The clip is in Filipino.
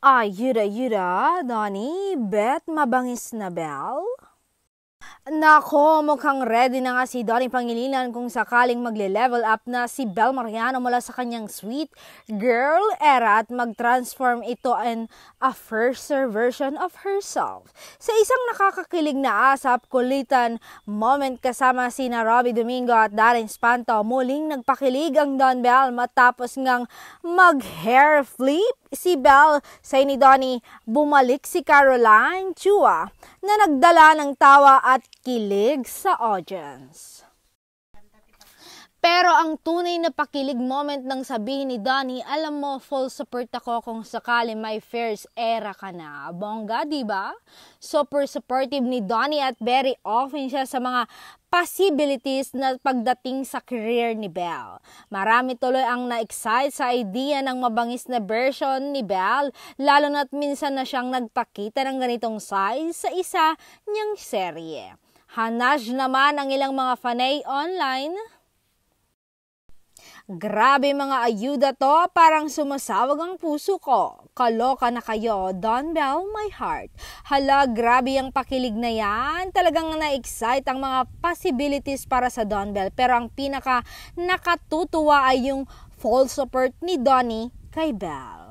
Ayuda, Donnie, bet mabangis na Belle? Nako, mukhang ready na nga si Donnie Pangilinan kung sakaling magle-level up na si Belle Mariano mula sa kanyang sweet girl era at mag-transform ito in a fiercer version of herself. Sa isang nakakakilig na asap, kulitan moment kasama sina Robby Domingo at Darren Espanto, muling nagpakilig ang Don Belle matapos ngang mag-hair flip si Belle. Sa ni Donnie, bumalik si Caroline Chua na nagdala ng tawa at kilig sa audience. Pero ang tunay na pakilig moment ng sabihin ni Donnie, alam mo, full support ako kung sakali may first era ka na. Bongga, diba? Super supportive ni Donnie at very open siya sa mga possibilities na pagdating sa career ni Belle. Marami tuloy ang na-excite sa idea ng mabangis na version ni Belle, lalo na't minsan na siyang nagpakita ng ganitong size sa isa niyang serye. Hanaj naman ang ilang mga fanay online. Grabe mga ayuda to, parang sumasawag ang puso ko. Kaloka na kayo, Don Belle, my heart. Hala, grabe ang pakilig na yan. Talagang na-excite ang mga possibilities para sa Don Belle. Pero ang pinaka nakatutuwa ay yung full support ni Donnie kay Belle.